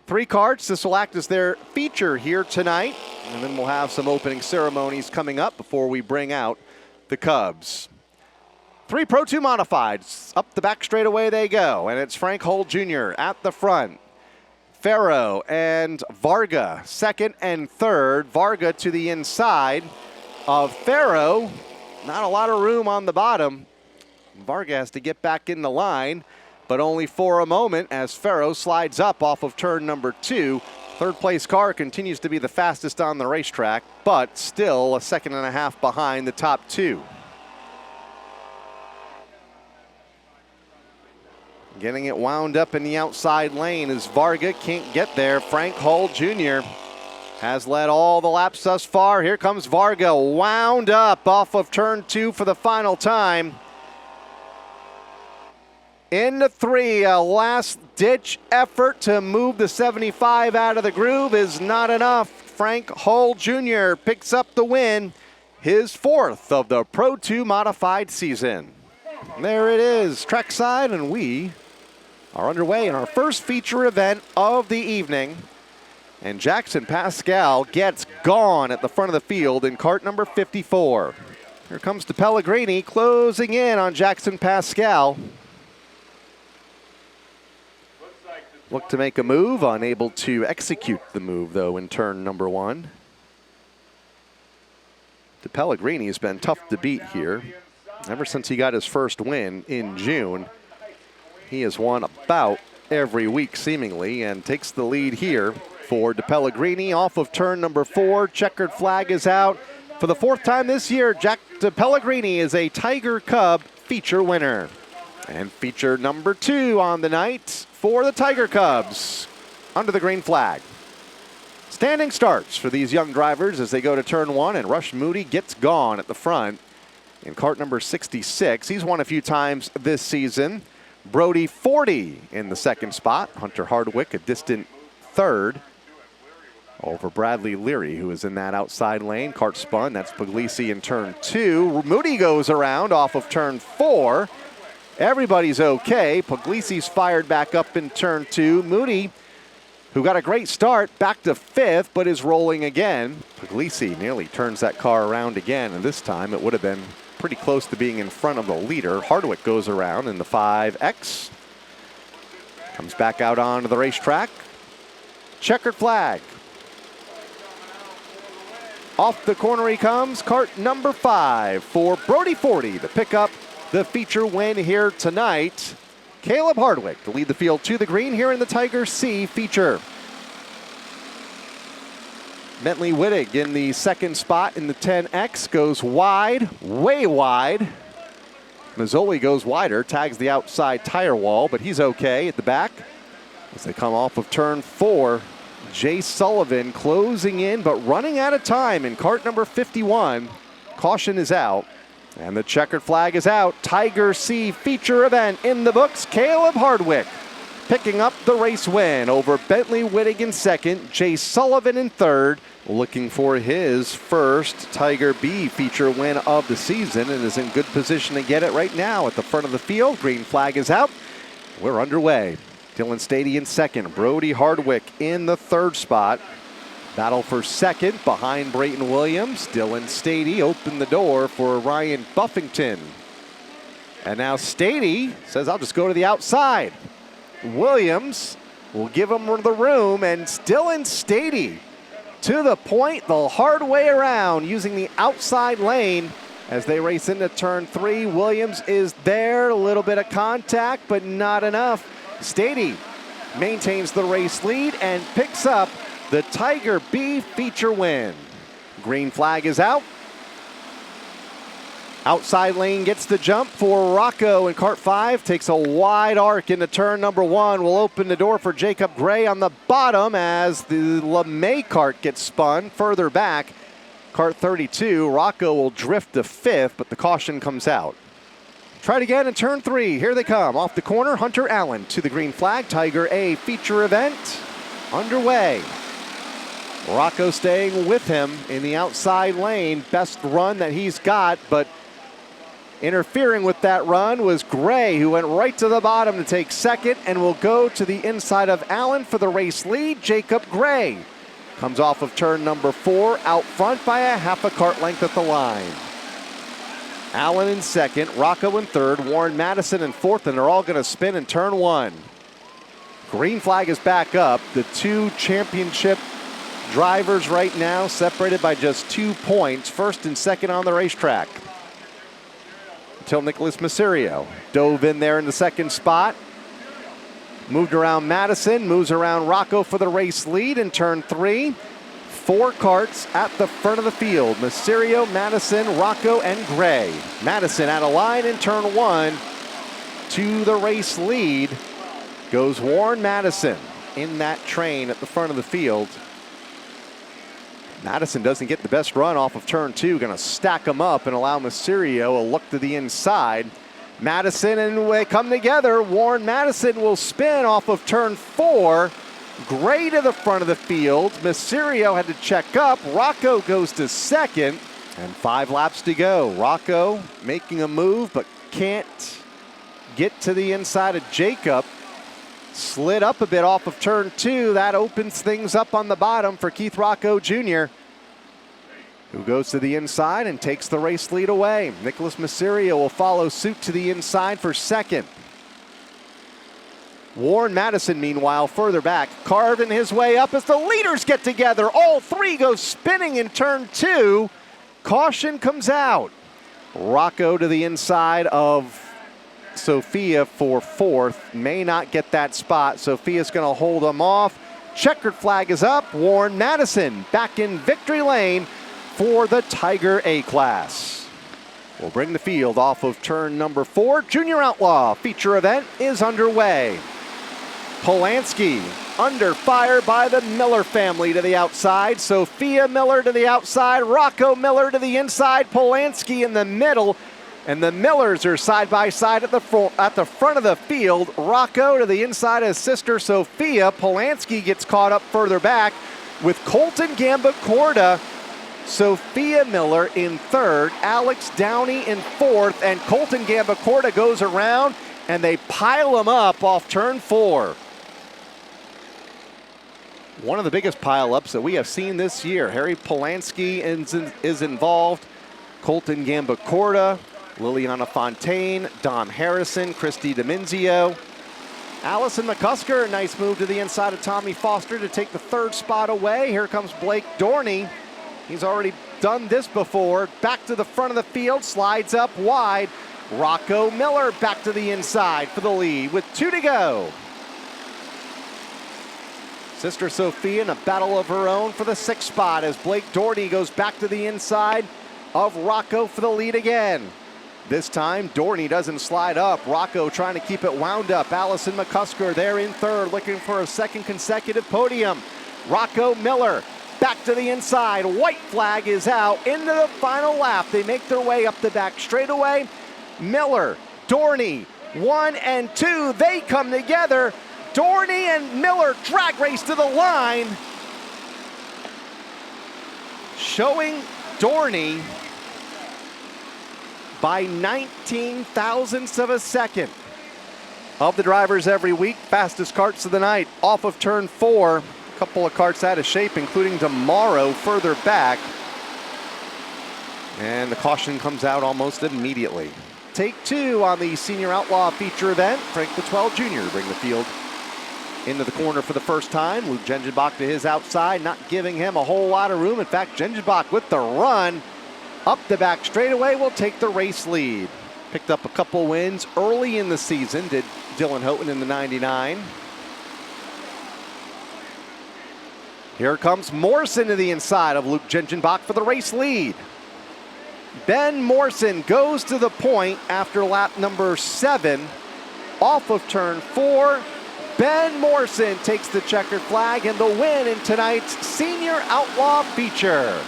3 karts. This will act as their feature here tonight. And then we'll have some opening ceremonies coming up before we bring out the Cubs. 3 Pro 2 modifieds. Up the back straightaway they go. And it's Frank Holt Jr. at the front. Farrow and Varga, second and third. Varga to the inside of Farrow. Not a lot of room on the bottom. Varga has to get back in the line, but only for a moment as Farrow slides up off of turn number 2. Third place car continues to be the fastest on the racetrack, but still a second and a half behind the top 2. Getting it wound up in the outside lane as Varga can't get there. Frank Holt Jr. has led all the laps thus far. Here comes Varga, wound up off of turn 2 for the final time. Into 3, a last-ditch effort to move the 75 out of the groove is not enough. Frank Holt Jr. picks up the win, his 4th of the Pro 2 modified season. There it is, trackside, and we are underway in our first feature event of the evening. And Jackson Pascal gets gone at the front of the field in kart number 54. Here comes Pellegrini closing in on Jackson Pascal. Look to make a move, unable to execute the move though in turn number 1. Pellegrini has been tough to beat here. Ever since he got his first win in June, he has won about every week seemingly and takes the lead here for Pellegrini off of turn number 4. Checkered flag is out. For the 4th time this year, Jack Pellegrini is a Tiger Cub feature winner. And feature number 2 on the night for the Tiger Cubs under the green flag. Standing starts for these young drivers as they go to turn 1, and Rush Moody gets gone at the front in kart number 66. He's won a few times this season. Brody 40 in the 2nd spot. Hunter Hardwick a distant 3rd over Bradley Leary, who is in that outside lane. Kart spun, that's Puglisi in turn 2. Moody goes around off of turn 4. Everybody's okay. Puglisi's fired back up in turn 2. Moody, who got a great start, back to 5th, but is rolling again. Puglisi nearly turns that car around again, and this time it would have been pretty close to being in front of the leader. Hardwick goes around in the 5X. Comes back out onto the racetrack. Checkered flag. Off the corner he comes, kart number 5 for Brody 40 to pick up the feature win here tonight. Caleb Hardwick to lead the field to the green here in the Tiger C feature. Bentley Wittig in the 2nd spot in the 10X goes wide, way wide. Mazzoli goes wider, tags the outside tire wall, but he's okay at the back. As they come off of turn 4, Jay Sullivan closing in, but running out of time in kart number 51. Caution is out, and the checkered flag is out. Tiger C feature event in the books. Caleb Hardwick picking up the race win over Bentley Wittig in 2nd, Jay Sullivan in 3rd, looking for his first Tiger B feature win of the season, and is in good position to get it right now at the front of the field. Green flag is out. We're underway. Dylan Stady in 2nd, Brody Hardwick in the 3rd spot. Battle for 2nd behind Brayton Williams. Dylan Stady opened the door for Ryan Buffington. And now Stady says, I'll just go to the outside. Williams will give him the room, and Dylan Stady to the point the hard way around using the outside lane as they race into turn 3. Williams is there, a little bit of contact, but not enough. Stady maintains the race lead and picks up the Tiger B feature win. Green flag is out. Outside lane gets the jump for Rocco in kart 5. Takes a wide arc into turn number 1. Will open the door for Jacob Gray on the bottom as the LeMay kart gets spun further back. Kart 32, Rocco will drift to 5th, but the caution comes out. Try it again in turn 3. Here they come. Off the corner, Hunter Allen to the green flag. Tiger A feature event underway. Rocco staying with him in the outside lane. Best run that he's got, but Interfering with that run was Gray, who went right to the bottom to take second and will go to the inside of Allen for the race lead. Jacob Gray comes off of turn number 4, out front by a half a kart length at the line. Allen in second, Rocco in third, Warren Madison in fourth, and they're all going to spin in turn 1. Green flag is back up. The 2 championship drivers right now separated by just 2 points, first and second on the racetrack. Until Nicholas Mysterio dove in there in the second spot. Moved around Madison, moves around Rocco for the race lead in turn 3. 4 karts at the front of the field. Mysterio, Madison, Rocco, and Gray. Madison out of line in turn 1. To the race lead goes Warren Madison in that train at the front of the field. Madison doesn't get the best run off of turn 2. Going to stack them up and allow Mysterio a look to the inside. Madison and they come together. Warren Madison will spin off of turn 4. Gray to the front of the field. Mysterio had to check up. Rocco goes to second. And 5 laps to go. Rocco making a move but can't get to the inside of Jacob. Slid up a bit off of turn 2. That opens things up on the bottom for Keith Rocco Jr., who goes to the inside and takes the race lead away. Nicholas Mysterio will follow suit to the inside for second. Warren Madison, meanwhile, further back, carving his way up as the leaders get together. All 3 go spinning in turn 2. Caution comes out. Rocco to the inside of Sophia for 4th. May not get that spot. Sophia's going to hold him off. Checkered flag is up. Warren Madison back in victory lane for the Tiger A-Class. We'll bring the field off of turn number 4. Junior Outlaw feature event is underway. Polanski under fire by the Miller family to the outside. Sophia Miller to the outside. Rocco Miller to the inside. Polanski in the middle. And the Millers are side by side at the front of the field. Rocco to the inside of his sister Sophia. Polanski gets caught up further back with Colton Gambacorda. Sophia Miller in third. Alex Downey in fourth. And Colton Gambacorda goes around and they pile him up off turn 4. One of the biggest pileups that we have seen this year. Harry Polanski is involved. Colton Gambacorda. Liliana Fontaine, Dom Harrison, Christy D'Amenzio. Allison McCusker, a nice move to the inside of Tommy Foster to take the 3rd spot away. Here comes Blake Dorney. He's already done this before. Back to the front of the field, slides up wide. Rocco Miller back to the inside for the lead with 2 to go. Sister Sophia in a battle of her own for the 6th spot as Blake Dorney goes back to the inside of Rocco for the lead again. This time, Dorney doesn't slide up. Rocco trying to keep it wound up. Allison McCusker there in third, looking for a 2nd consecutive podium. Rocco Miller back to the inside. White flag is out into the final lap. They make their way up the back straightaway. Miller, Dorney, 1 and 2. They come together. Dorney and Miller drag race to the line. Showing Dorney by 19 thousandths of a second. Of the drivers every week, fastest karts of the night off of turn 4. A couple of karts out of shape, including tomorrow further back. And the caution comes out almost immediately. Take 2 on the Senior Outlaw feature event. Frank Whitwell Jr. bring the field into the corner for the first time. Luke Gengenbach to his outside, not giving him a whole lot of room. In fact, Gengenbach with the run up the back straightaway will take the race lead. Picked up a couple wins early in the season, did Dylan Houghton in the 99. Here comes Morrison to the inside of Luke Gengenbach for the race lead. Ben Morrison goes to the point after lap number 7 off of turn 4. Ben Morrison takes the checkered flag and the win in tonight's Senior Outlaw feature.